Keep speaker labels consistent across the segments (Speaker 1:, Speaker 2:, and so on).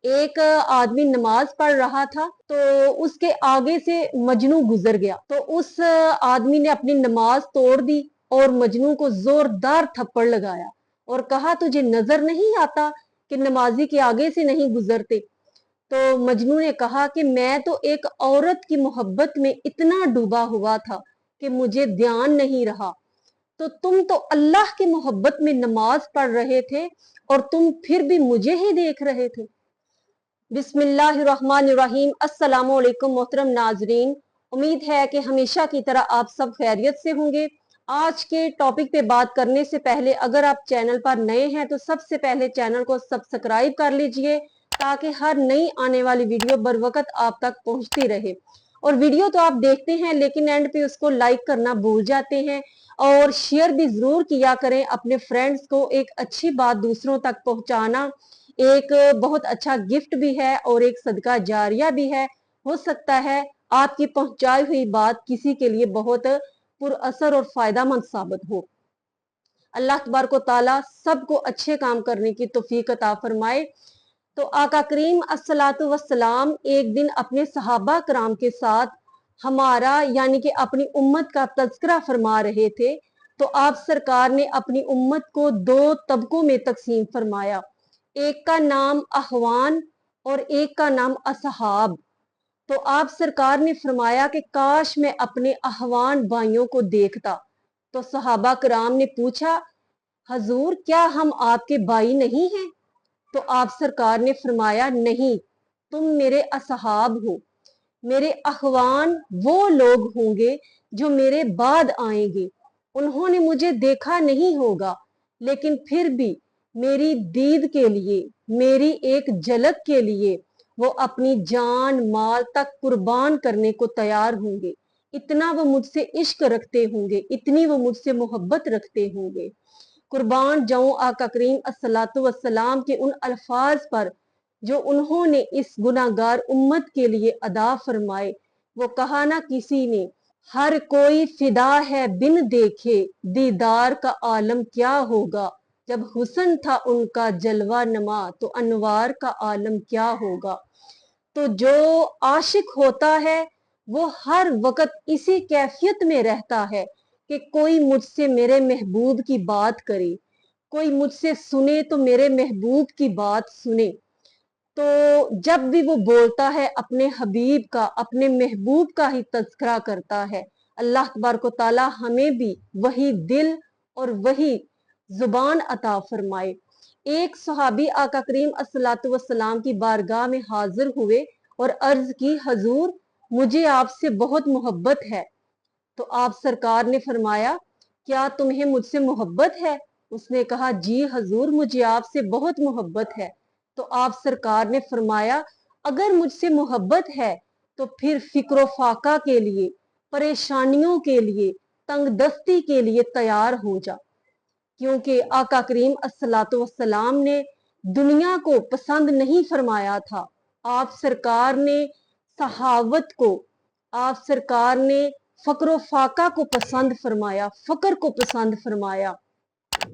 Speaker 1: ایک آدمی نماز پڑھ رہا تھا تو اس کے آگے سے مجنو گزر گیا، تو اس آدمی نے اپنی نماز توڑ دی اور مجنو کو زوردار تھپڑ لگایا اور کہا تجھے نظر نہیں آتا کہ نمازی کے آگے سے نہیں گزرتے؟ تو مجنو نے کہا کہ میں تو ایک عورت کی محبت میں اتنا ڈوبا ہوا تھا کہ مجھے دھیان نہیں رہا، تو تم تو اللہ کی محبت میں نماز پڑھ رہے تھے اور تم پھر بھی مجھے ہی دیکھ رہے تھے۔ بسم اللہ الرحمن الرحیم۔ السلام علیکم محترم ناظرین، امید ہے کہ ہمیشہ کی طرح آپ سب خیریت سے ہوں گے۔ آج کے ٹاپک پہ بات کرنے سے پہلے اگر آپ چینل پر نئے ہیں تو سب سے پہلے چینل کو سبسکرائب کر لیجئے تاکہ ہر نئی آنے والی ویڈیو بر وقت آپ تک پہنچتی رہے۔ اور ویڈیو تو آپ دیکھتے ہیں لیکن اینڈ پہ اس کو لائک کرنا بھول جاتے ہیں، اور شیئر بھی ضرور کیا کریں اپنے فرینڈز کو۔ ایک اچھی بات دوسروں تک پہنچانا ایک بہت اچھا گفٹ بھی ہے اور ایک صدقہ جاریہ بھی ہے۔ ہو سکتا ہے آپ کی پہنچائی ہوئی بات کسی کے لیے بہت پر اثر اور فائدہ مند ثابت ہو۔ اللہ تبارک و تعالیٰ سب کو اچھے کام کرنے کی توفیق عطا فرمائے۔ تو آقا کریم الصلاۃ والسلام ایک دن اپنے صحابہ کرام کے ساتھ ہمارا یعنی کہ اپنی امت کا تذکرہ فرما رہے تھے، تو آپ سرکار نے اپنی امت کو دو طبقوں میں تقسیم فرمایا، ایک کا نام اخوان اور ایک کا نام اصحاب۔ تو آپ سرکار نے فرمایا کہ کاش میں اپنے اخوان بھائیوں کو دیکھتا۔ تو صحابہ کرام نے پوچھا حضور کیا ہم آپ کے بھائی نہیں ہیں؟ تو آپ سرکار نے فرمایا نہیں، تم میرے اصحاب ہو۔ میرے اخوان وہ لوگ ہوں گے جو میرے بعد آئیں گے، انہوں نے مجھے دیکھا نہیں ہوگا لیکن پھر بھی میری دید کے لیے، میری ایک جھلک کے لیے وہ اپنی جان مال تک قربان کرنے کو تیار ہوں گے۔ اتنا وہ مجھ سے عشق رکھتے ہوں گے، اتنی وہ مجھ سے محبت رکھتے ہوں گے۔ قربان جاؤں آقا کریم الصلاۃ والسلام کے ان الفاظ پر جو انہوں نے اس گناہگار امت کے لیے ادا فرمائے۔ وہ کہا نہ کسی نے ہر کوئی فدا ہے بن دیکھے، دیدار کا عالم کیا ہوگا، جب حسن تھا ان کا جلوہ نما تو انوار کا عالم کیا ہوگا۔ تو جو عاشق ہوتا ہے وہ ہر وقت اسی کیفیت میں رہتا ہے کہ کوئی مجھ سے میرے محبوب کی بات کرے، کوئی مجھ سے سنے تو میرے محبوب کی بات سنے۔ تو جب بھی وہ بولتا ہے اپنے حبیب کا، اپنے محبوب کا ہی تذکرہ کرتا ہے۔ اللہ تبارک و تعالی ہمیں بھی وہی دل اور وہی زبان عطا فرمائے۔ ایک صحابی آقا کریم الصلاۃ والسلام کی بارگاہ میں حاضر ہوئے اور عرض کی حضور مجھے آپ سے بہت محبت ہے۔ تو آپ سرکار نے فرمایا کیا تمہیں مجھ سے محبت ہے؟ اس نے کہا جی حضور مجھے آپ سے بہت محبت ہے۔ تو آپ سرکار نے فرمایا اگر مجھ سے محبت ہے تو پھر فکر و فاقہ کے لیے، پریشانیوں کے لیے، تنگ دستی کے لیے تیار ہو جا، کیونکہ آقا کریم الصلاۃ والسلام نے دنیا کو پسند نہیں فرمایا تھا۔ آپ سرکار نے صحاوت کو، آپ سرکار نے فقر و فاقہ کو پسند فرمایا، فقر کو پسند فرمایا۔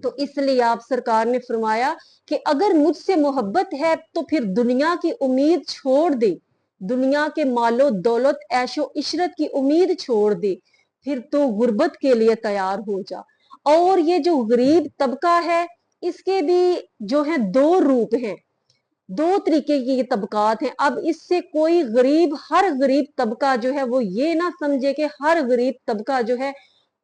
Speaker 1: تو اس لیے آپ سرکار نے فرمایا کہ اگر مجھ سے محبت ہے تو پھر دنیا کی امید چھوڑ دے، دنیا کے مال و دولت عیش و عشرت کی امید چھوڑ دے، پھر تو غربت کے لیے تیار ہو جا۔ اور یہ جو غریب طبقہ ہے اس کے بھی جو ہیں دو روپ ہیں، دو طریقے کی یہ طبقات ہیں۔ اب اس سے کوئی غریب، ہر غریب طبقہ جو ہے وہ یہ نہ سمجھے کہ ہر غریب طبقہ جو ہے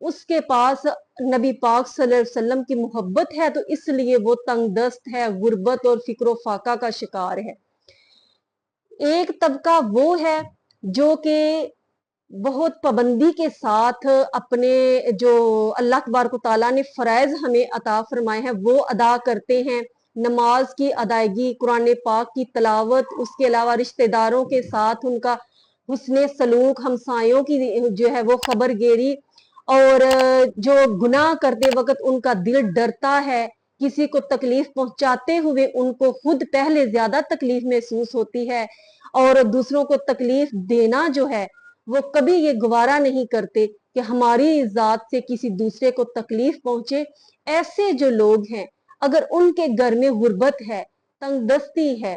Speaker 1: اس کے پاس نبی پاک صلی اللہ علیہ وسلم کی محبت ہے تو اس لیے وہ تنگ دست ہے، غربت اور فکر و فاقہ کا شکار ہے۔ ایک طبقہ وہ ہے جو کہ بہت پابندی کے ساتھ اپنے جو اللہ تبارک و تعالیٰ نے فرائض ہمیں عطا فرمائے ہیں وہ ادا کرتے ہیں، نماز کی ادائیگی، قرآن پاک کی تلاوت، اس کے علاوہ رشتہ داروں کے ساتھ ان کا حسن سلوک، ہمسایوں کی جو ہے وہ خبر گیری، اور جو گناہ کرتے وقت ان کا دل ڈرتا ہے، کسی کو تکلیف پہنچاتے ہوئے ان کو خود پہلے زیادہ تکلیف محسوس ہوتی ہے، اور دوسروں کو تکلیف دینا جو ہے وہ کبھی یہ گوارا نہیں کرتے کہ ہماری ذات سے کسی دوسرے کو تکلیف پہنچے۔ ایسے جو لوگ ہیں اگر ان کے گھر میں غربت ہے، تنگ دستی ہے،